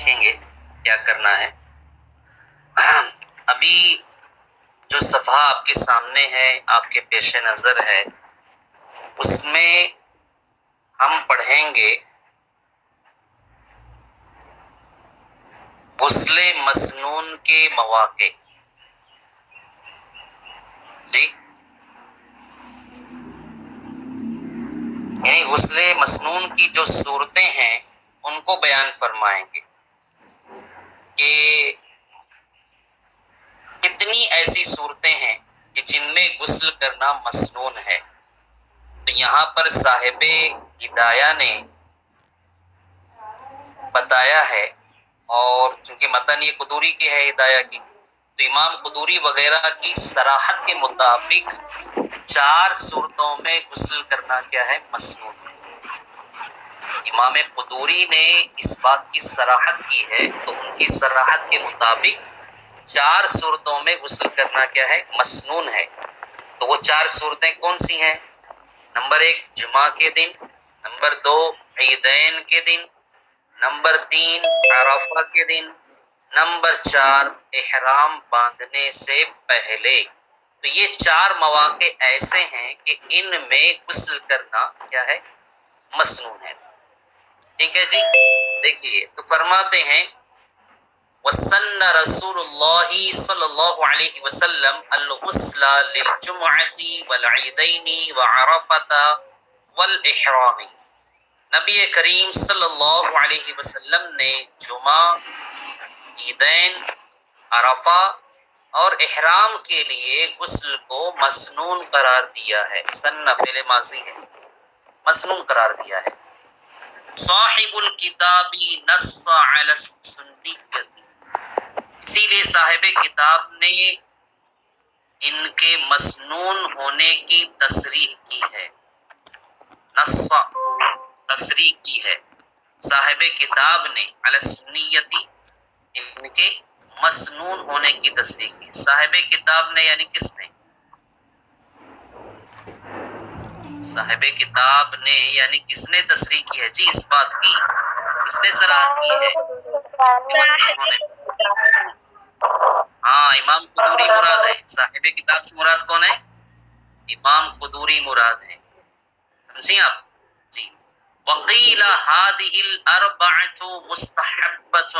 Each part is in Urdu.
دیکھیں گے کیا کرنا ہے۔ ابھی جو صفحہ آپ کے سامنے ہے، آپ کے پیش نظر ہے، اس میں ہم پڑھیں گے غسل مسنون کے مواقع۔ جی، یعنی غسل مسنون کی جو صورتیں ہیں ان کو بیان فرمائیں گے کہ کتنی ایسی صورتیں ہیں کہ جن میں غسل کرنا مسنون ہے۔ تو یہاں پر صاحب ہدایہ نے بتایا ہے، اور چونکہ متن یہ قدوری کی ہے ہدایہ کی، تو امام قدوری وغیرہ کی صراحت کے مطابق 4 صورتوں میں غسل کرنا کیا ہے؟ مسنون ہے۔ امام قدوری نے اس بات کی صراحت کی ہے، تو ان کی صراحت کے مطابق 4 صورتوں میں غسل کرنا کیا ہے؟ مسنون ہے۔ تو وہ 4 صورتیں کون سی ہیں؟ نمبر 1 جمعہ کے دن، نمبر 2 عیدین کے دن، نمبر 3 عرفہ کے دن، نمبر 4 احرام باندھنے سے پہلے۔ تو یہ 4 مواقع ایسے ہیں کہ ان میں غسل کرنا کیا ہے؟ مسنون ہے۔ ٹھیک ہے جی، دیکھیے تو فرماتے ہیں وَسَنَّ رسول اللہ صلی اللہ علیہ وسلم الغسل للجمعة والعیدین وعرفة والاحرام۔ نبی کریم صلی اللہ علیہ وسلم نے جمعہ، عیدین، عرفہ اور احرام کے لیے غسل کو مسنون قرار دیا ہے۔ سن فعل ماضی ہے، مسنون قرار دیا ہے۔ صاحب الکتاب نص علی السنیت، اسی لیے صاحب کتاب نے ان کے مسنون ہونے کی تصریح کی ہے۔ نص تصریح کی ہے صاحب کتاب نے علی السنیت، ان کے مسنون ہونے کی تصریح کی۔ صاحب کتاب نے یعنی کس نے؟ صاحب کتاب نے یعنی کس نے تصریح کی ہے جی اس بات کی؟ کس نے صراحت کی ہے؟ ہاں، امام قدوری مراد ہے۔ صاحب کتاب سے مراد کون ہے؟ امام قدوری مراد ہے، سمجھیں آپ جی۔ وقیل هذه الاربعۃ مستحبۃ،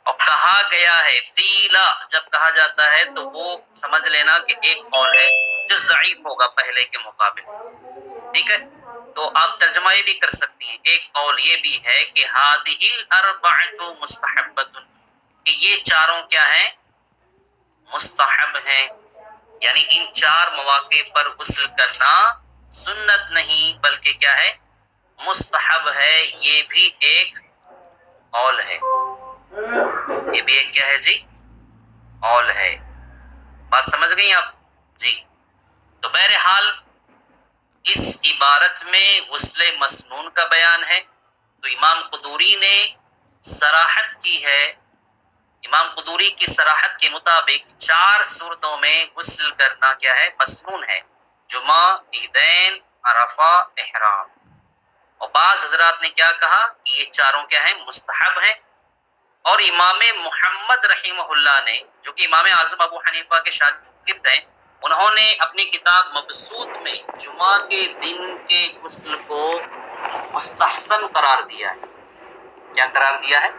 اور کہا گیا ہے، قیلا جب کہا جاتا ہے تو وہ سمجھ لینا کہ ایک قول ہے جو ضعیف ہوگا پہلے کے مقابل، ٹھیک ہے؟ تو آپ ترجمہ یہ بھی کر سکتی ہیں، ایک قول یہ بھی ہے کہ هذه الاربعۃ مستحبۃ، کہ یہ چاروں کیا ہیں؟ مستحب ہیں، یعنی ان 4 مواقع پر غسل کرنا سنت نہیں بلکہ کیا ہے؟ مستحب ہے۔ یہ بھی ایک قول ہے، یہ بھی ایک کیا ہے جی؟ قول ہے۔ بات سمجھ گئی آپ جی؟ تو بہرحال اس عبارت میں غسل مسنون کا بیان ہے، تو امام قدوری نے صراحت کی ہے، امام قدوری کی صراحت کے مطابق 4 صورتوں میں غسل کرنا کیا ہے؟ مسنون ہے، جمعہ، عیدین، عرفہ، احرام۔ اور بعض حضرات نے کیا کہا کہ یہ چاروں کیا ہیں؟ مستحب ہیں۔ اور امام محمد رحمہ اللہ نے، جو کہ امام اعظم ابو حنیفہ کے شاگرد ہیں، انہوں نے اپنی کتاب مبسوط میں جمعہ کے دن کے غسل کو مستحسن قرار دیا ہے۔ کیا قرار دیا ہے؟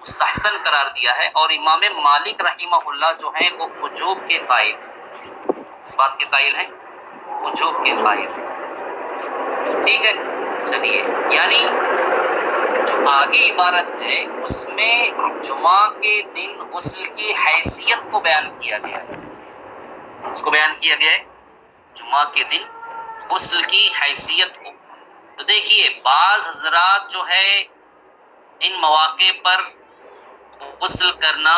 مستحسن قرار دیا ہے۔ اور امام مالک رحمہ اللہ جو ہیں وہ وجوب کے قائل، اس بات کے قائل ہیں، وجوب کے قائل ہیں، ٹھیک ہے؟ چلیے، یعنی جو آگے عبارت ہے اس میں جمعہ کے دن غسل کی حیثیت کو بیان کیا گیا ہے، اس کو بیان کیا گیا ہے جمعہ کے دن غسل کی حیثیت کو۔ تو دیکھیے بعض حضرات جو ہے ان مواقع پر غسل کرنا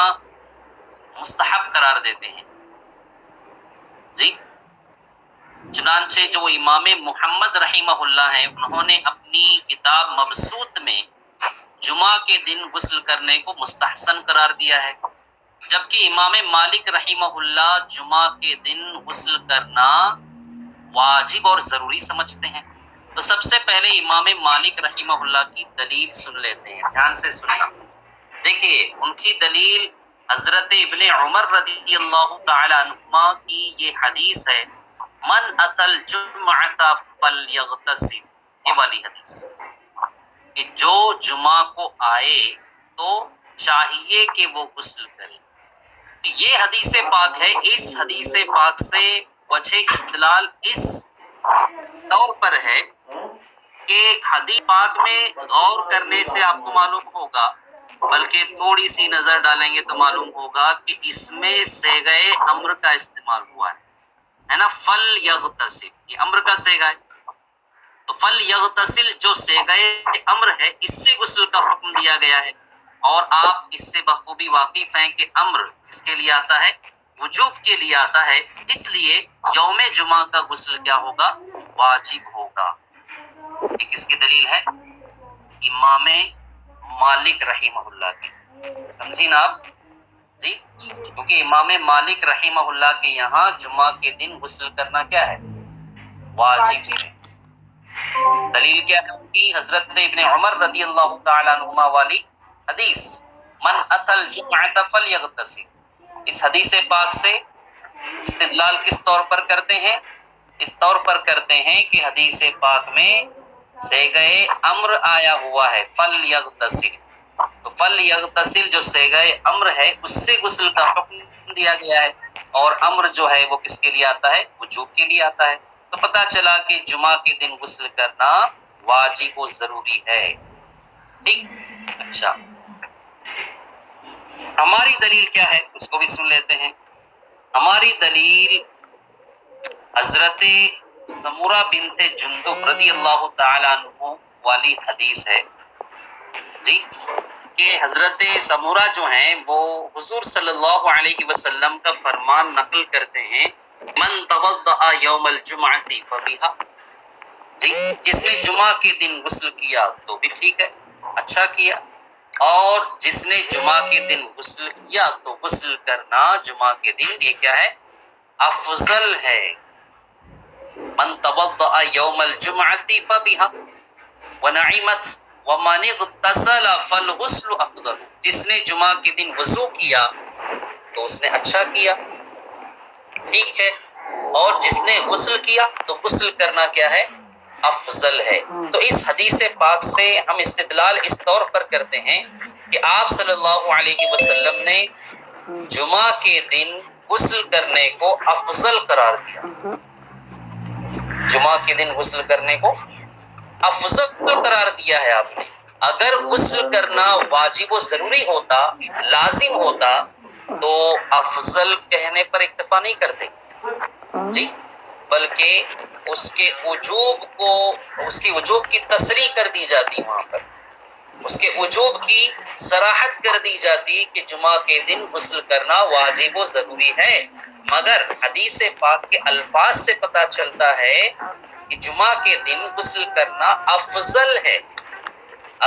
مستحب قرار دیتے ہیں جی، چنانچہ جو امام محمد رحمہ اللہ ہیں انہوں نے اپنی کتاب مبسوط میں جمعہ کے دن غسل کرنے کو مستحسن قرار دیا ہے، جبکہ امام مالک رحمہ اللہ جمعہ کے دن غسل کرنا واجب اور ضروری سمجھتے ہیں۔ تو سب سے پہلے امام مالک رحمہ اللہ کی دلیل سن لیتے ہیں، دھیان سے سننا۔ دیکھیے ان کی دلیل حضرت ابن عمر رضی اللہ تعالی عنہما کی یہ حدیث ہے، من اتل جمعۃ فلیغتسل، یہ والی حدیث کہ جو جمعہ کو آئے تو چاہیے کہ وہ غسل کرے۔ یہ حدیث پاک ہے، اس حدیث پاک سے وجہ استدلال اس طور پر ہے کہ حدیث پاک میں غور کرنے سے آپ کو معلوم ہوگا، بلکہ تھوڑی سی نظر ڈالیں گے تو معلوم ہوگا کہ اس میں صیغہ امر کا استعمال ہوا ہے نا، فل یغتسل، یہ امر کا صیغہ ہے، تو فل یغتسل جو صیغہ امر ہے اس سے غسل کا حکم دیا گیا ہے، اور آپ اس سے بخوبی واقف ہیں کہ امر کس کے لیے آتا ہے، وجوب کے لیے آتا ہے، اس لیے یوم جمعہ کا غسل کیا ہوگا، واجب ہوگا۔ یہ کس کی دلیل ہے، امام مالک رحمہ اللہ کی، سمجھی نا آپ جی، کیونکہ امام مالک رحمہ اللہ کے یہاں جمعہ کے دن غسل کرنا کیا ہے، واجب ہے۔ دلیل کیا ہے ان کی، حضرت ابن عمر رضی اللہ تعالی عنہما والی حدیث، من اتل جمعۃ فلیغتسل، اس حدیث پاک سے استدلال کس طور پر کرتے ہیں، اس طور پر کرتے ہیں کہ حدیث پاک میں صیغہ امر آیا ہوا ہے فلیغتسل، تو فلیغتسل جو صیغہ امر ہے اس سے غسل کا حکم دیا گیا ہے، اور امر جو ہے وہ کس کے لیے آتا ہے، وجوب کے لیے آتا ہے، تو پتہ چلا کہ جمعہ کے دن غسل کرنا واجب و ضروری ہے۔ ٹھیک، اچھا ہماری دلیل کیا ہے اس کو بھی سن لیتے ہیں۔ ہماری دلیل حضرت سمورہ بنت جندب رضی اللہ تعالی عنہ والی حدیث ہے جی، کہ حضرت سمورہ جو ہیں وہ حضور صلی اللہ علیہ وسلم کا فرمان نقل کرتے ہیں، من توضأ یوم الجمعۃ فبہا، جی جس نے جمعہ کے دن غسل کیا تو بھی ٹھیک ہے، اچھا کیا، اور جس نے جمعہ کے دن غسل کیا تو غسل کرنا جمعہ کے دن یہ کیا ہے، افضل ہے۔ من توضأ یوم الجمعۃ فبہا ونعمت ومن اغتسل فالغسل افضل، جس نے جمعہ کے دن وضو کیا تو اس نے اچھا کیا، ٹھیک ہے، اور جس نے غسل کیا تو غسل کرنا کیا ہے، افضل ہے۔ تو اس حدیث پاک سے ہم استدلال اس طور پر کرتے ہیں کہ آپ صلی اللہ علیہ وسلم نے جمعہ کے دن غسل کرنے کو افضل قرار دیا، جمعہ کے دن غسل کرنے کو افضل قرار دیا ہے آپ نے۔ اگر غسل کرنا واجب و ضروری ہوتا، لازم ہوتا، تو افضل کہنے پر اکتفا نہیں کرتے جی، بلکہ اس کے وجوب کو، اس کی وجوب کی تصریح کر دی جاتی، وہاں پر اس کے وجوب کی صراحت کر دی جاتی کہ جمعہ کے دن غسل کرنا واجب و ضروری ہے، مگر حدیث پاک کے الفاظ سے پتہ چلتا ہے کہ جمعہ کے دن غسل کرنا افضل ہے۔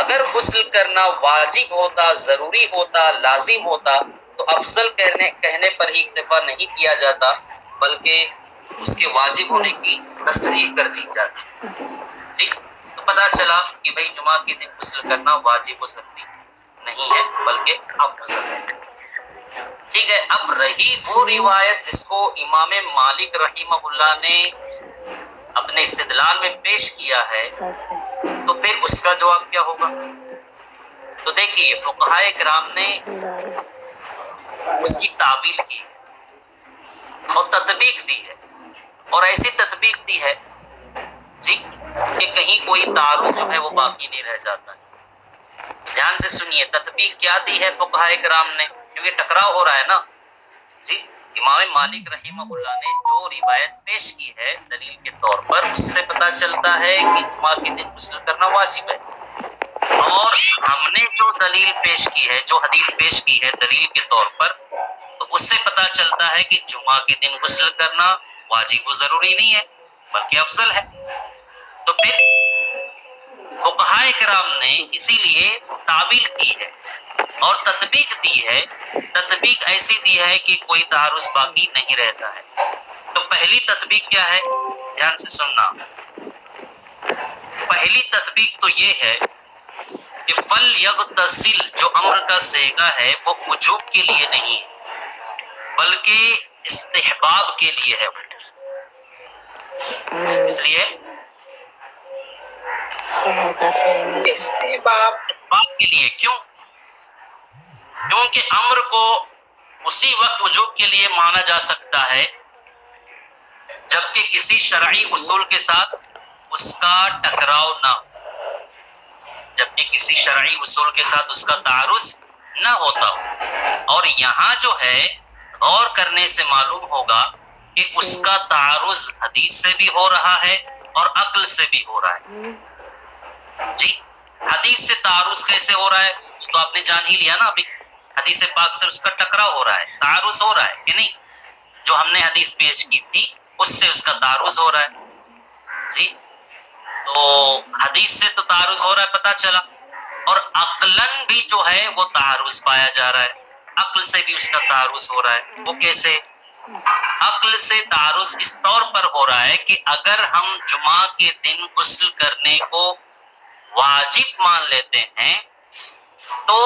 اگر غسل کرنا واجب ہوتا، ضروری ہوتا، لازم ہوتا تو افضل کہنے پر ہی اکتفا نہیں کیا جاتا، بلکہ اس کے واجب ہونے کی تصریح کر دی جاتی جی۔ تو پتہ چلا کہ بھئی جمعہ کے دن غسل کرنا واجب و ضروری نہیں ہے بلکہ افضل ہے، ٹھیک ہے۔ اب رہی وہ روایت جس کو امام مالک رحمہ اللہ نے اپنے استدلال میں پیش کیا ہے، تو پھر اس کا جواب کیا ہوگا؟ تو دیکھیے فقہائے کرام نے اس کی تعبیر کی اور تطبیق دی ہے، اور ایسی تطبیق دی ہے جی کہ کہیں کوئی تعارض جو ہے وہ باقی نہیں رہ جاتا ہے۔ دھیان سے سنیے تطبیق کیا دی ہے فقہائے کرام نے، کیونکہ ٹکراؤ ہو رہا ہے نا جی۔ امام مالک رحمہ اللہ نے جو روایت پیش کی ہے دلیل کے طور پر، اس سے پتہ چلتا ہے کہ جمعہ کے دن غسل کرنا واجب ہے، اور ہم نے جو دلیل پیش کی ہے، جو حدیث پیش کی ہے دلیل کے طور پر، تو اس سے پتہ چلتا ہے کہ جمعہ کے دن غسل کرنا واجب و ضروری نہیں ہے بلکہ افضل ہے۔ تو پھر فقہائے کرام نے اسی لیے تعویل کی ہے اور تطبیق دی ہے، تطبیق ایسی دی ہے کہ کوئی تعارض باقی نہیں رہتا ہے۔ تو پہلی تطبیق کیا ہے، دھیان سے سننا، پہلی تطبیق تو یہ ہے کہ فل یغتسل جو امر کا صیغہ ہے وہ وجوب کے لیے نہیں ہے بلکہ استحباب کے لیے ہے. اس لیے استحباب کے لیے. کیوں؟ کیونکہ امر کو اسی وقت وجوب کے لیے مانا جا سکتا ہے جبکہ کسی شرعی اصول کے ساتھ اس کا ٹکراؤ نہ ہو، جبکہ کسی شرعی اصول کے ساتھ اس کا تعارض نہ ہوتا ہو. اور یہاں جو ہے غور کرنے سے معلوم ہوگا کہ اس کا تعارض حدیث سے بھی ہو رہا ہے اور عقل سے بھی ہو رہا ہے. جی حدیث سے تعارض کیسے ہو رہا ہے تو آپ نے جان ہی لیا نا ابھی. حدیث پاک سے اس کا ٹکراؤ ہو رہا ہے، تعارض ہو رہا ہے کہ نہیں؟ جو ہم نے حدیث پیش کی تھی اس سے اس کا تعارض ہو رہا ہے. جی تو حدیث سے تو تعارض ہو رہا ہے پتہ چلا، اور عقلاً بھی جو ہے وہ تعارض پایا جا رہا ہے، عقل سے بھی اس کا تعارض ہو رہا ہے. وہ کیسے؟ عقل سے تعارض اس طور پر ہو رہا ہے کہ اگر ہم جمعہ کے دن غسل کرنے کو واجب مان لیتے ہیں تو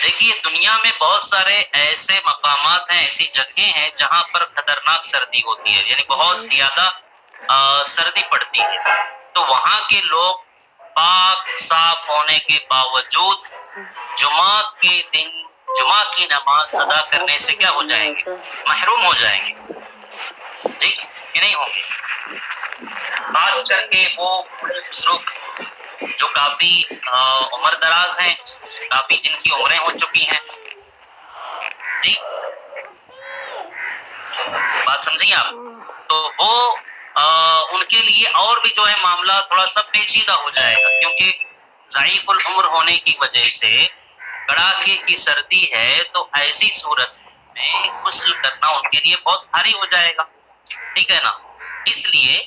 دیکھیے دنیا میں بہت سارے ایسے مقامات ہیں، ایسی جگہیں ہیں جہاں پر خطرناک سردی ہوتی ہے، یعنی بہت زیادہ سردی پڑتی ہے. تو وہاں کے لوگ پاک صاف ہونے کے باوجود جمعہ کے دن جمعہ کی نماز ادا کرنے سے کیا ہو جائیں گے؟ محروم ہو جائیں گے. جی کہ نہیں ہوں گے؟ خاص کر کے وہ بزرگ جو کافی عمر دراز ہیں، کافی جن کی عمریں ہو چکی ہیں. جی بات سمجھیں آپ؟ تو وہ ان کے لیے اور بھی جو ہے معاملہ تھوڑا سا پیچیدہ ہو جائے گا، کیونکہ ضعیف العمر ہونے کی وجہ سے کڑاکے کی سردی ہے تو ایسی صورت میں غسل کرنا ان کے لیے بہت بھاری ہو جائے گا. ٹھیک ہے نا؟ اس لیے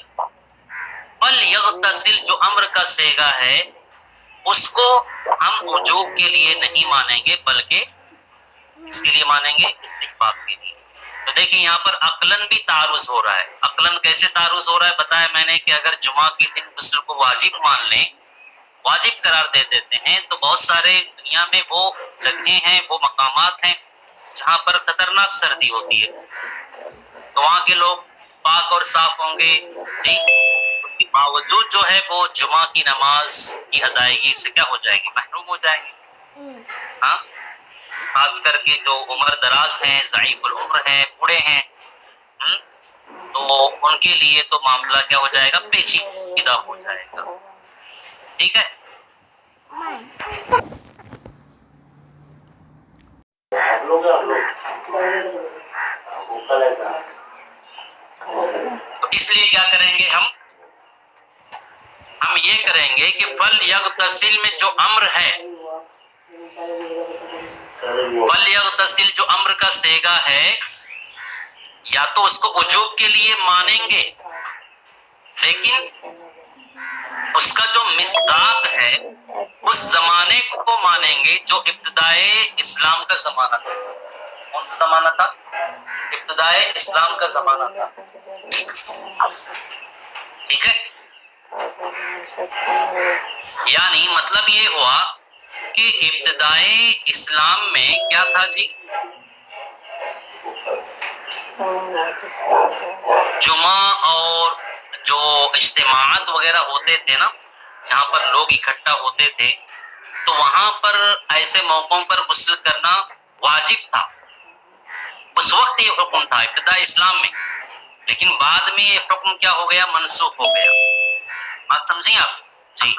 فَلْيَغْتَسِلْ جو امر کا صیغہ ہے اس کو ہم وجوب کے لیے نہیں مانیں گے بلکہ اس کے لیے مانیں گے؟ استحباب کے لیے. تو دیکھیں یہاں پر عقلاً بھی تعارض ہو رہا ہے. عقلاً کیسے تعارض ہو رہا ہے بتایا میں نے کہ اگر جمعہ کے دن غسل کو واجب مان لیں، واجب قرار دے دیتے ہیں، تو بہت سارے دنیا میں وہ جگہیں ہیں، وہ مقامات ہیں جہاں پر خطرناک سردی ہوتی ہے. تو وہاں کے لوگ پاک اور صاف ہوں گے. جی اس کے باوجود جو ہے وہ جمعہ کی نماز کی ادائیگی سے کیا ہو جائے گی؟ محروم ہو جائیں گے. ہاں خاص کر کے جو عمر دراز ہیں، ضعیف العمر ہیں، بوڑھے ہیں، تو ان کے لیے تو معاملہ کیا ہو جائے گا؟ پیچیدہ ہو جائے گا. ٹھیک ہے؟ تو اس لیے کیا کریں گے ہم یہ کریں گے کہ فل یغتسل میں جو امر ہے، فل یغتسل جو امر کا صیغہ ہے، یا تو اس کو وجوب کے لیے مانیں گے لیکن اس کا جو مصداق ہے اس زمانے کو مانیں گے جو ابتدائے اسلام کا زمانہ تھا. کون سا زمانہ تھا؟ ابتدائے اسلام کا زمانہ تھا. ٹھیک ہے؟ یعنی مطلب یہ ہوا کہ ابتدائے اسلام میں کیا تھا جی؟ جمعہ اور جو اجتماعات وغیرہ ہوتے تھے نا، جہاں پر لوگ اکٹھا ہوتے تھے، تو وہاں پر ایسے موقعوں پر غسل کرنا واجب تھا. اس وقت یہ حکم تھا ابتدائی اسلام میں، لیکن بعد میں یہ حکم کیا ہو گیا؟ منسوخ ہو گیا. بات سمجھیں آپ؟ جی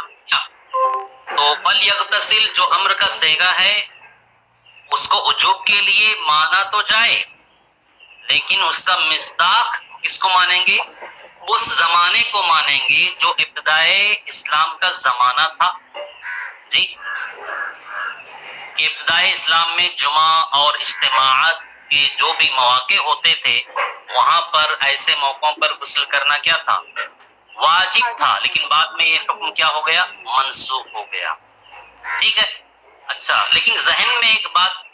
تو فَلْيَغْتَسِلْ جو امر کا صیغہ ہے اس کو وجوب کے لیے مانا تو جائے لیکن اس کا مصداق کس کو مانیں گے؟ اس زمانے کو مانیں گے جو ابتدائے اسلام کا زمانہ تھا. جی ابتدائے اسلام میں جمعہ اور اجتماعات کے جو بھی مواقع ہوتے تھے وہاں پر ایسے موقعوں پر غسل کرنا کیا تھا؟ واجب تھا، لیکن بعد میں یہ حکم کیا ہو گیا؟ منسوخ ہو گیا. ٹھیک ہے؟ اچھا لیکن ذہن میں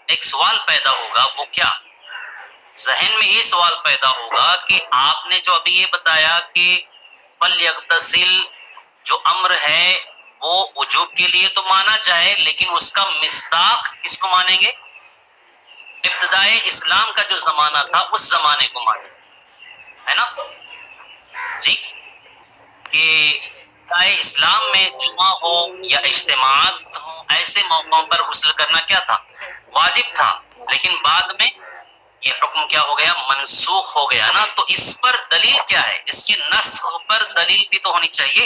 ایک سوال پیدا ہوگا، وہ کیا؟ ذہن میں یہ سوال پیدا ہوگا کہ آپ نے جو ابھی یہ بتایا کہ فَلْيَغْتَسِلْ جو امر ہے وہ وجوب کے لیے تو مانا جائے، لیکن اس کا مصداق کس کو مانیں گے؟ ابتدائے اسلام کا جو زمانہ تھا اس زمانے کو مانیں گے، ہے نا جی؟ کہ ابتدائے اسلام میں جمعہ ہو یا اجتماعات ہو، ایسے موقعوں پر غسل کرنا کیا تھا؟ واجب تھا، لیکن بعد میں یہ حکم کیا ہو گیا؟ منسوخ ہو گیا نا۔ تو اس پر دلیل کیا ہے؟ اس کی نسخ پر دلیل بھی تو ہونی چاہیے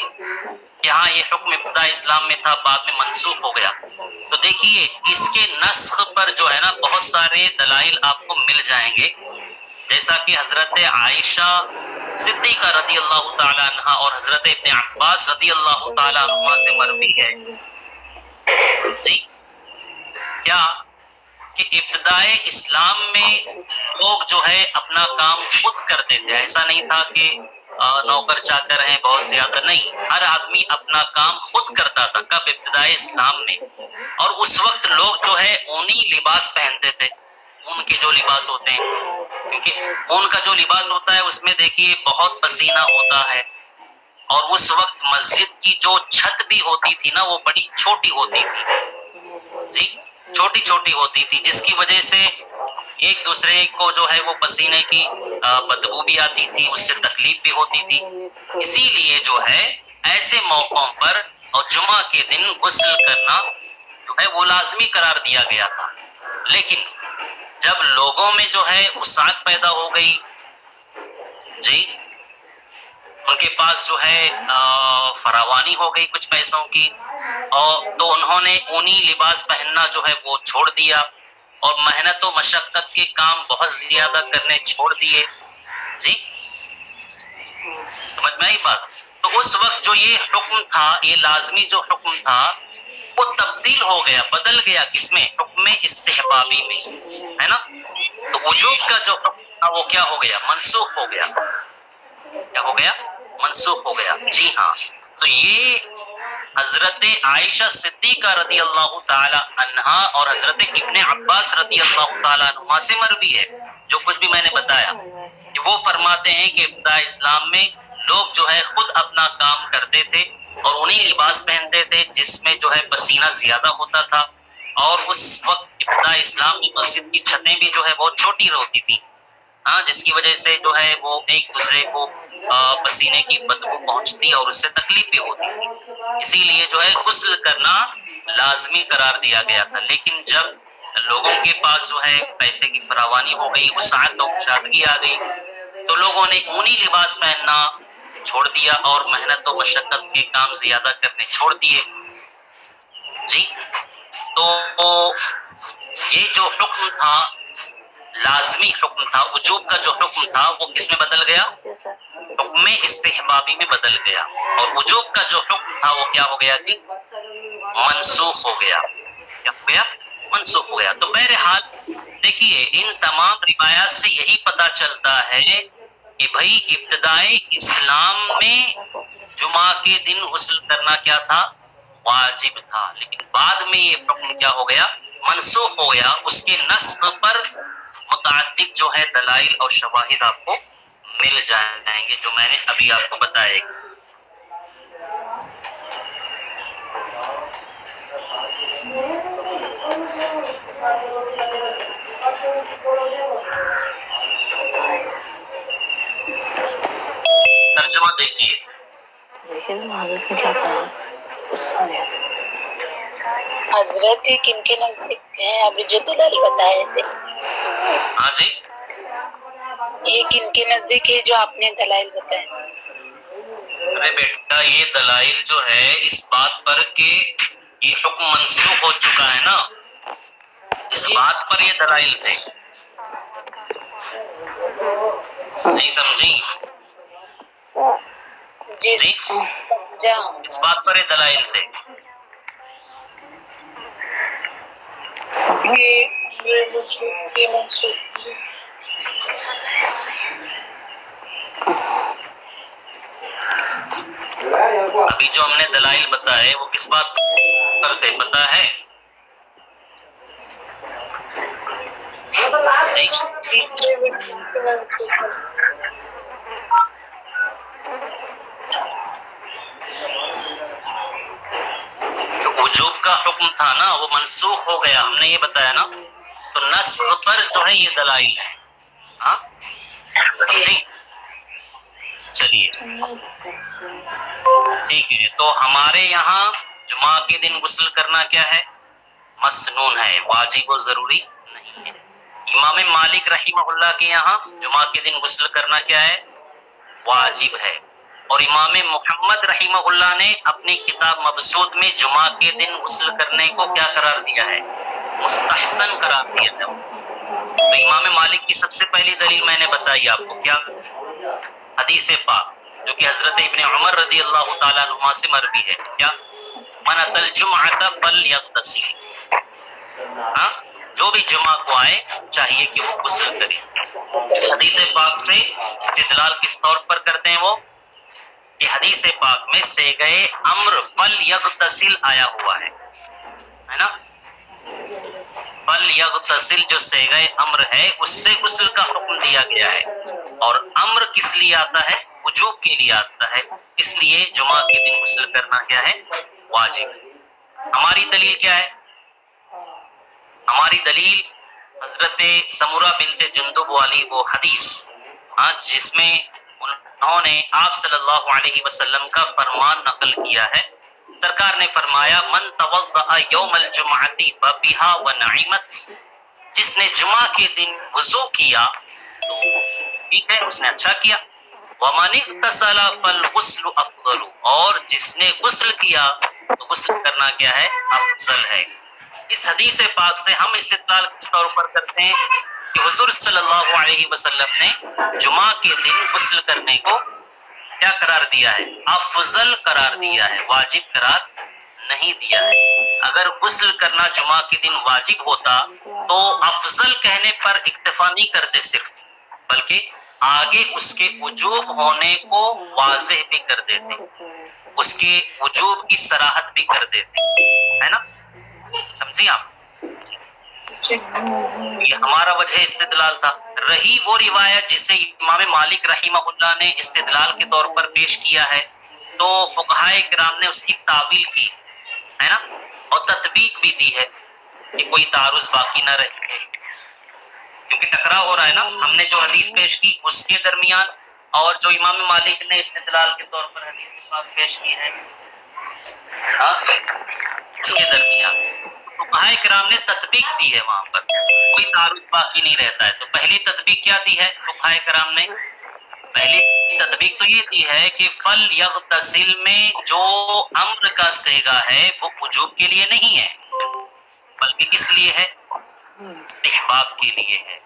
کہ ہاں یہ حکم ابتدائی اسلام میں تھا، بعد میں منسوخ ہو گیا۔ تو دیکھیے اس کے نسخ پر جو ہے نا بہت سارے دلائل آپ کو مل جائیں گے، جیسا کہ حضرت عائشہ صدیقہ رضی اللہ تعالی عنہ اور حضرت ابن عباس رضی اللہ تعالی عنہ سے مروی ہے جی، کیا کہ ابتدائے اسلام میں لوگ جو ہے اپنا کام خود کرتے تھے، ایسا نہیں تھا کہ نوکر چاکر ہیں بہت زیادہ، نہیں، ہر آدمی اپنا کام خود کرتا تھا۔ کب؟ ابتدائے اسلام میں۔ اور اس وقت لوگ جو ہے اونی لباس پہنتے تھے، اون کے جو لباس ہوتے ہیں، کیونکہ اون کا جو لباس ہوتا ہے اس میں دیکھیے بہت پسینہ ہوتا ہے، اور اس وقت مسجد کی جو چھت بھی ہوتی تھی نا وہ بڑی چھوٹی ہوتی تھی جی، چھوٹی چھوٹی ہوتی تھی، جس کی وجہ سے ایک دوسرے کو جو ہے وہ پسینے کی بدبو بھی آتی تھی، اس سے تکلیف بھی ہوتی تھی۔ اسی لیے جو ہے ایسے موقعوں پر اور جمعہ کے دن غسل کرنا جو ہے وہ لازمی قرار دیا گیا تھا۔ لیکن جب لوگوں میں جو ہے وسعت پیدا ہو گئی جی، ان کے پاس جو ہے فراوانی ہو گئی کچھ پیسوں کی، اور تو انہوں نے اونی لباس پہننا جو ہے وہ چھوڑ دیا، اور محنت و مشقت کے کام بہت زیادہ کرنے چھوڑ دیے جی، سمجھ میں آئی بات؟ تو اس وقت جو یہ حکم تھا، یہ لازمی جو حکم تھا وہ تبدیل ہو گیا، بدل گیا، کس میں؟ حکم استحبابی میں، ہے نا؟ تو وجوب کا جو حکم تھا وہ کیا ہو گیا؟ منسوخ ہو گیا۔ کیا ہو گیا؟ منسوخ ہو گیا، جی ہاں۔ تو یہ حضرت عائشہ صدیقہ رضی اللہ تعالی عنہا اور حضرت ابن عباس رضی اللہ تعالی عنہما سے مروی ہے، جو کچھ بھی میں نے بتایا، کہ وہ فرماتے ہیں کہ ابتداء اسلام میں لوگ جو ہے خود اپنا کام کرتے تھے اور انہیں لباس پہنتے تھے جس میں جو ہے پسینہ زیادہ ہوتا تھا، اور اس وقت ابتداء اسلام میں مسجد کی چھتیں بھی جو ہے بہت چھوٹی ہوتی تھیں، ہاں، جس کی وجہ سے جو ہے وہ ایک دوسرے کو پسینے کی بدبو پہنچتی اور اس سے تکلیف بھی ہوتی تھی۔ اسی لیے جو ہے غسل کرنا لازمی قرار دیا گیا تھا۔ لیکن جب لوگوں کے پاس جو ہے پیسے کی فراوانی ہو گئی، وسعت و کشادگی آ گئی، تو لوگوں نے اونی لباس پہننا چھوڑ دیا اور محنت و مشقت کے کام زیادہ کرنے چھوڑ دیے جی۔ تو یہ جو حکم تھا، لازمی حکم تھا، وجوب کا جو حکم تھا وہ کس میں بدل گیا؟ حکم استحبابی میں بدل گیا، اور وجوب کا جو حکم تھا وہ کیا ہو گیا جی؟ منسوخ ہو گیا۔ کیا ہو گیا؟ منسوخ ہو گیا۔ تو بہرحال دیکھیے ان تمام روایات سے یہی پتا چلتا ہے کہ بھائی ابتدائی اسلام میں جمعہ کے دن غسل کرنا کیا تھا؟ واجب تھا، لیکن بعد میں یہ حکم کیا ہو گیا؟ منسوخ ہو گیا۔ اس کے نسخ پر متعدد جو ہے دلائل اور شواہد آپ کو مل جائیں گے، جو میں نے ابھی آپ کو بتائے۔ ترجمہ دیکھیے، حضرت کن کے نزدیک ہیں ابھی جو دلائل بتائے تھے؟ ہاں جی، یہ کن کے نزدیک ہے جو آپ نے دلائل بتائے؟ ارے بیٹا یہ دلائل جو ہے اس بات پر کہ یہ حکم منسوخ ہو چکا ہے نا، اس بات پر یہ دلائل تھے، نہیں سمجھی جی جی؟ اس بات پر یہ دلائل تھے۔ ابھی جو ہم نے دلائل بتائے وہ کس بات پر تھے پتا ہے؟ وجوب کا حکم تھا نا وہ منسوخ ہو گیا، ہم نے یہ بتایا نا، تو نسخ پر جو ہے یہ دلائل ہے. ہاں جی چلیے ٹھیک ہے. تو ہمارے یہاں جمعہ کے دن غسل کرنا کیا ہے؟ مسنون ہے، واجب و ضروری نہیں ہے. امام مالک رحمہ اللہ کے یہاں جمعہ کے دن غسل کرنا کیا ہے؟ واجب ہے. اور امام محمد رحمہ اللہ نے اپنی کتاب مبسوط میں جمعہ کے دن غسل کرنے کو کیا قرار دیا ہے؟ مستحسن قرار دیا ہے. تو امام مالک کی سب سے پہلی دلیل میں نے بتائی آپ کو، کیا؟ حدیث پاک جو کہ حضرت ابن عمر رضی اللہ تعالیٰ عنہما سے مروی ہے، کیا؟ من اتى الجمعة فليغتسل. ہاں جو بھی جمعہ کو آئے چاہیے کہ وہ غسل کرے. اس حدیث پاک سے استدلال کس طور پر کرتے ہیں وہ کہ حدیث پاک میں صیغہ امر فلیغتسل آیا ہوا ہے نا. فلیغتسل جو صیغہ امر ہے اس سے غسل کا حکم دیا گیا ہے، اور امر کس لیے آتا ہے؟ وجوب کے لیے آتا ہے. اس لیے جمعہ کے دن غسل کرنا کیا ہے؟ واجب. ہماری دلیل کیا ہے؟ ہماری دلیل حضرت سمورہ بنت جندب والی وہ حدیث جس میں انہوں نے آپ صلی اللہ علیہ وسلم کا فرمان نقل کیا ہے. سرکار نے فرمایا من توضأ یوم الجمعۃ فبہا ونعمت، جس نے جمعہ کے دن وضو کیا تو ٹھیک ہے اس نے اچھا کیا. ومن اغتسل فالغسل افضل، اور جس نے غسل کیا تو غسل کرنا کیا ہے؟ افضل ہے. اس حدیث پاک سے ہم استدلال کس طور پر کرتے ہیں کہ حضور صلی اللہ علیہ وسلم نے جمعہ کے دن غسل کرنے کو کیا قرار دیا ہے؟ افضل قرار دیا ہے، واجب قرار نہیں دیا ہے. اگر غسل کرنا جمعہ کے دن واجب ہوتا تو افضل کہنے پر اکتفا نہیں کرتے صرف، بلکہ آگے اس کے وجوب ہونے کو واضح بھی کر دیتے، اس کے وجوب کی صراحت بھی کر دیتے، ہے نا. سمجھیں آپ؟ یہ ہمارا وجہ استدلال تھا. رہی وہ روایت جسے امام مالک رحمہ اللہ نے استدلال کے طور پر پیش کیا ہے تو فقہائے کرام نے اس کی تعویل کی ہے نا، اور تطبیق بھی دی ہے کہ کوئی تعارض باقی نہ رہے، کیونکہ ٹکراؤ ہو رہا ہے نا. ہم نے جو حدیث پیش کی اس کے درمیان اور جو امام مالک نے استدلال کے طور پر حدیث پیش کی ہے اس کے درمیان فقہائے کرام نے تطبیق دی ہے، وہاں پر کوئی تعارض باقی نہیں رہتا ہے. تو پہلی تطبیق کیا دی ہے فقہائے کرام نے؟ پہلی تطبیق تو یہ دی ہے کہ فلیغتسل میں جو امر کا صیغہ ہے وہ وجوب کے لیے نہیں ہے بلکہ کس لیے ہے؟ استحباب کے لیے ہے.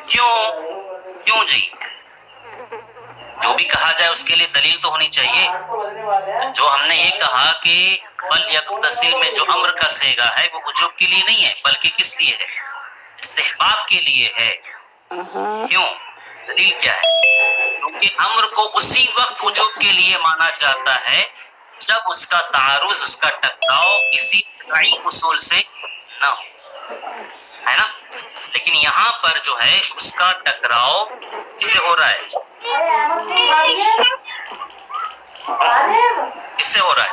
کیوں جی؟ جو بھی کہا جائے اس کے لیے دلیل تو ہونی چاہیے. جو ہم نے یہ کہا کہ فلیغتسل میں جو امر کا صیغہ ہے وہ وجوب کے لیے نہیں ہے بلکہ کس لیے ہے؟ استحباب کے لیے ہے. کیوں؟ دلیل کیا ہے؟ کیونکہ امر کو اسی وقت وجوب کے لیے مانا جاتا ہے جب اس کا تعارض، اس کا ٹکراؤ کسی شرعی اصول سے نہ ہو، ہے نا. لیکن یہاں پر جو ہے اس کا ٹکراؤ کس سے ہو رہا ہے؟ کس سے ہو رہا ہے؟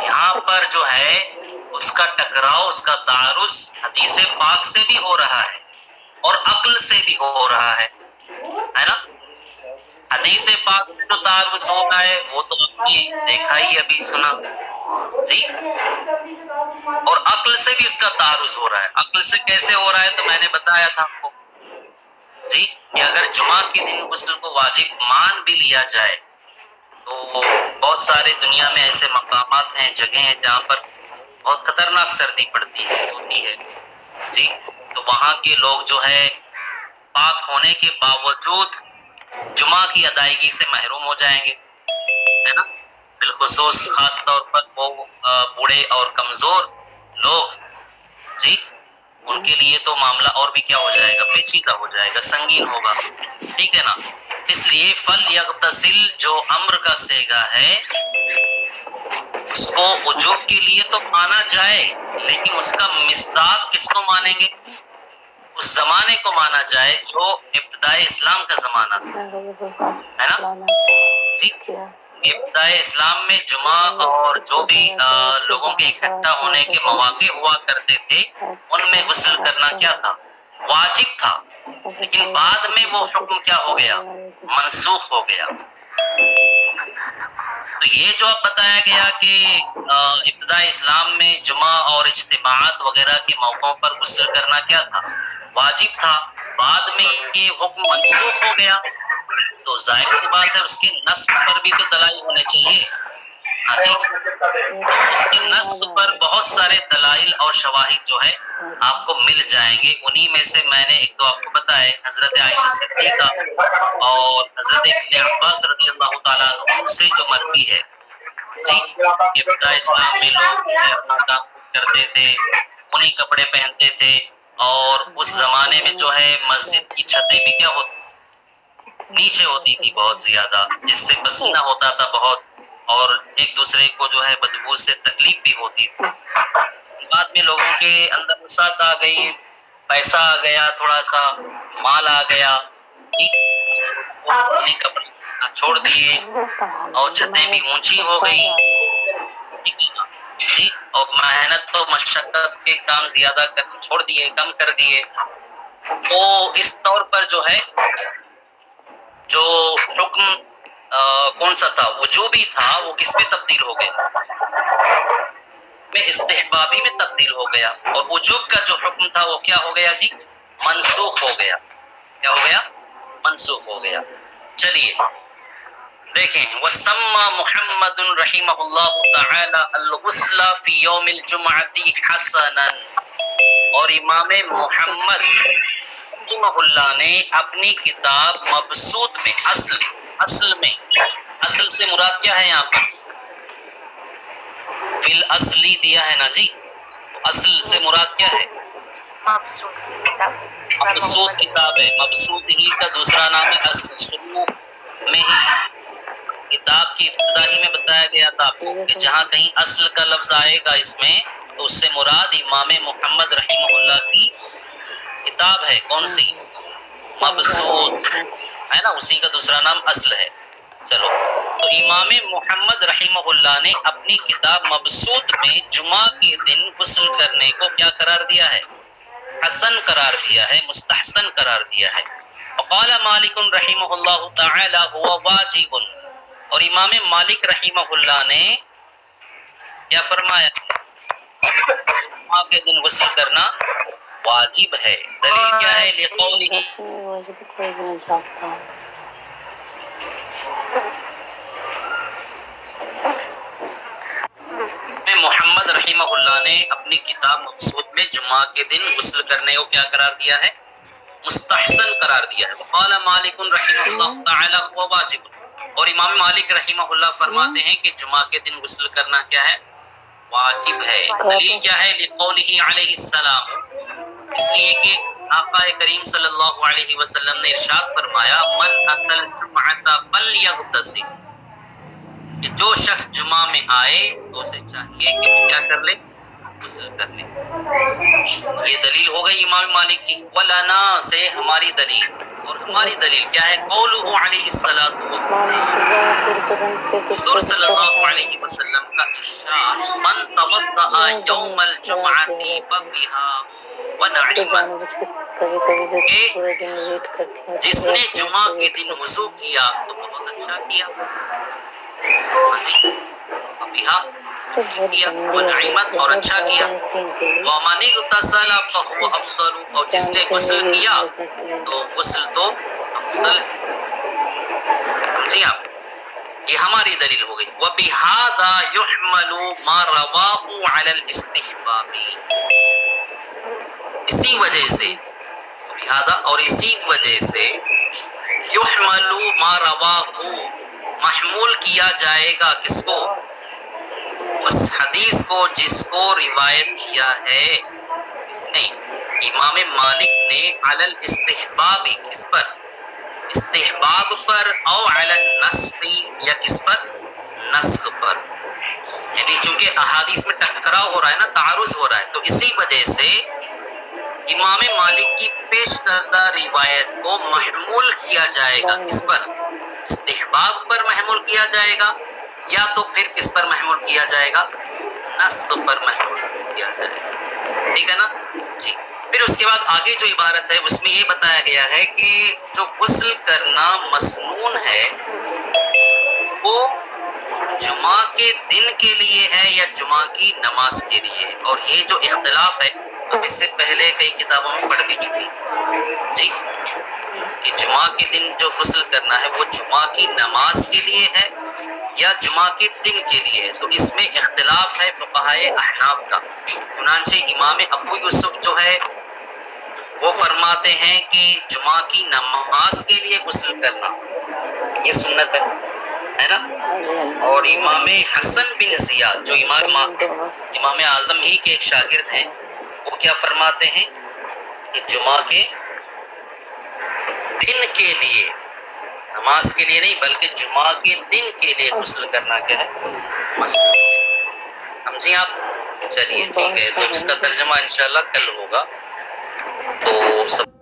یہاں پر جو ہے اس کا ٹکراؤ، اس کا تعارض حدیث پاک سے بھی ہو رہا ہے اور عقل سے بھی ہو رہا ہے نا. حدیث پاک سے جو تعارض ہوتا ہے وہ تو آپ نے دیکھا ہی ابھی سنا جی، اور عقل سے بھی اس کا تعارض ہو رہا ہے. عقل سے کیسے ہو رہا ہے تو میں نے بتایا تھا آپ کو جی کہ اگر جمعہ کے دن غسل کو واجب مان بھی لیا جائے تو بہت سارے دنیا میں ایسے مقامات ہیں، جگہیں ہیں جہاں پر بہت خطرناک سردی پڑتی ہوتی ہے جی، تو وہاں کے لوگ جو ہے پاک ہونے کے باوجود جمعہ کی ادائیگی سے محروم ہو جائیں گے، ہے نا. بالخصوص خاص طور پر وہ بوڑھے اور کمزور لوگ جی، ان کے لیے تو معاملہ اور بھی کیا ہو جائے گا؟ پیچیدہ ہو جائے گا، سنگین ہوگا، ٹھیک ہے نا. اس لیے فلیغتسل جو امر کا صیغہ ہے اس کو وجوب کے لیے تو مانا جائے لیکن اس کا مصداق کس کو مانیں گے؟ اس زمانے کو مانا جائے جو ابتدائی اسلام کا زمانہ تھا، ہے نا جی؟ ابتدائی اسلام میں جمعہ اور جو بھی لوگوں کے اکٹھا ہونے کے مواقع ہوا کرتے تھے ان میں غسل کرنا کیا تھا؟ واجب تھا، لیکن بعد میں وہ حکم کیا ہو گیا؟ منسوخ ہو گیا۔ تو یہ جو اب بتایا گیا کہ ابتدائی اسلام میں جمعہ اور اجتماعات وغیرہ کے موقعوں پر غسل کرنا کیا تھا؟ واجب تھا، بعد میں یہ حکم منسوخ ہو گیا، تو ظاہر سی بات ہے اس کی نصب پر بھی تو دلائل ہونے چاہیے۔ ہاں جی، اس کی نصب پر بہت سارے دلائل اور شواہد جو ہے آپ کو مل جائیں گے۔ انہی میں سے میں نے ایک دو آپ کو بتائے، حضرت عائشہ صدیقہ اور حضرت ابن عباس رضی اللہ تعالیٰ عنہ سے جو مرتی ہے جی، کہ ابتدائی اسلام میں لوگ اپنا کام کرتے تھے، انہی کپڑے پہنتے تھے، اور اس زمانے میں جو ہے مسجد کی چھتیں بھی کیا ہوتی نیچے ہوتی تھی بہت زیادہ، جس سے پسینہ ہوتا تھا بہت، اور ایک دوسرے کو جو ہے بدبو سے تکلیف بھی ہوتی تھی۔ بعد میں لوگوں کے اندر وسعت آ گئی، پیسہ آ گیا، تھوڑا سا مال آ گیا، کپڑے چھوڑ دیے اور چھتیں بھی اونچی ہو گئی جی، اور محنت و مشقت کے کام زیادہ چھوڑ دیے، کم کر دیے۔ تو اس طور پر جو ہے جو حکم کون سا تھا؟ وجوبی تھا، وہ کس میں تبدیل ہو گیا؟ میں استحبابی میں تبدیل ہو گیا، اور وجوب کا جو حکم تھا وہ کیا ہو گیا جی؟ منسوخ ہو گیا۔ کیا ہو گیا؟ منسوخ ہو گیا۔ چلیے دیکھیں، وَسَمَّى مُحَمَّدٌ رحمہ اللہ تعالی الغسل فی یوم الجمعۃ حسنا، اور امام محمد رحمہ اللہ نے اپنی کتاب مبسوط میں اصل سے مراد کیا ہے؟ یہاں پر فی الاصلی دیا ہے نا جی، اصل سے مراد کیا ہے؟ مبسوط کتاب ہے، مبسوط ہی کا دوسرا نام ہے اصل۔ شروع میں ہی کتاب کی ابتدا ہی میں بتایا گیا تھا آپ کو کہ جہاں کہیں اصل کا لفظ آئے گا اس میں تو اس سے مراد امام محمد رحمہ اللہ کی کتاب ہے۔ کون سی؟ مبسوط ہے نا، اسی کا دوسرا نام اصل ہے۔ چلو، تو امام محمد رحمہ اللہ نے اپنی کتاب مبسوط میں جمعہ کے دن غسل کرنے کو کیا قرار دیا ہے؟ حسن قرار دیا ہے، مستحسن قرار دیا ہے۔ وقال مالک رحمہ اللہ تعالی هو واجب، اور امام مالک رحمہ اللہ نے کیا فرمایا؟ جمعہ کے دن غسل کرنا واجب ہے۔ دلیل کیا ہے؟ لقوله، محمد رحمہ اللہ نے اپنی کتاب مبسوط میں جمعہ کے دن غسل کرنے کو کیا قرار دیا ہے؟ مستحسن قرار دیا ہے۔ وقال مالک رحمہ اللہ تعالی هو واجب، اور امام مالک رحمہ اللہ فرماتے ہیں کہ جمعہ کے دن غسل کرنا کیا ہے؟ واجب ہے۔ دلیل کیا ہے؟ لقوله علیہ السلام، اس لیے کہ آقا کریم صلی اللہ علیہ وسلم نے ارشاد فرمایا من اتى الجمعۃ فلیغتسل، کہ جو شخص جمعہ میں آئے تو اسے چاہیے کہ وہ کیا کر لے؟ غسل کر لے۔ یہ دلیل ہو گئی امام مالک کی۔ وَلَنَا سے ہماری دلیل، اور ہماری دلیل کیا ہے؟ قولہ علیہ الصلوۃ والسلام، حضور صلی اللہ علیہ وسلم کا ارشاد من توضأ یوم الجمعۃ فبها ونعمت، جس نے جمعہ کے دن وضو کیا تو بہت اچھا کیا، کیا ونعمت، اور اچھا کیا۔ ومن اغتسل فهو افضل، اور جس نے غسل کیا تو غسل تو افضل ہے۔ جی آپ، یہ ہماری دلیل ہو گئی۔ وبهذا يحمل ما رواه على الاستحباب، اسی وجہ سے لہذا اور اسی وجہ سے یحمل ما رواہ، محمول کیا جائے گا کس کو؟ اس حدیث کو جس کو روایت کیا ہے کس نے؟ امام مالک نے علی الاستحباب، کس پر؟ استحباب پر، او علی النسخ، یا کس پر؟ نسخ پر۔ یعنی چونکہ احادیث میں ٹکراؤ ہو رہا ہے نا، تعارض ہو رہا ہے، تو اسی وجہ سے امام مالک کی پیش کردہ روایت کو محمول کیا جائے گا، اس پر استحباب پر محمول کیا جائے گا، یا تو پھر کس پر محمول کیا جائے گا؟ نسخ پر محمول کیا جائے گا، ٹھیک ہے نا جی۔ پھر اس کے بعد آگے جو عبارت ہے اس میں یہ بتایا گیا ہے کہ جو غسل کرنا مسنون ہے وہ جمعہ کے دن کے لیے ہے یا جمعہ کی نماز کے لیے ہے، اور یہ جو اختلاف ہے ہم اس سے پہلے کئی کتابوں میں پڑھ بھی چکے ہیں جی، کہ جمعہ کے دن جو غسل کرنا ہے وہ جمعہ کی نماز کے لیے ہے یا جمعہ کے دن کے لیے ہے، تو اس میں اختلاف ہے فقہائے احناف کا۔ چنانچہ امام ابو یوسف جو ہے وہ فرماتے ہیں کہ جمعہ کی نماز کے لیے غسل کرنا یہ سنت ہے نا، اور امام حسن بن زیاد جو امام اعظم ہی کے ایک شاگرد ہیں وہ کیا فرماتے ہیں کہ جمعہ کے دن کے لیے، نماز کے لیے نہیں بلکہ جمعہ کے دن کے لیے غسل کرنا کیا ہے؟ سمجھیں آپ؟ چلیے ٹھیک ہے، تو اس کا ترجمہ انشاءاللہ کل ہوگا، تو سب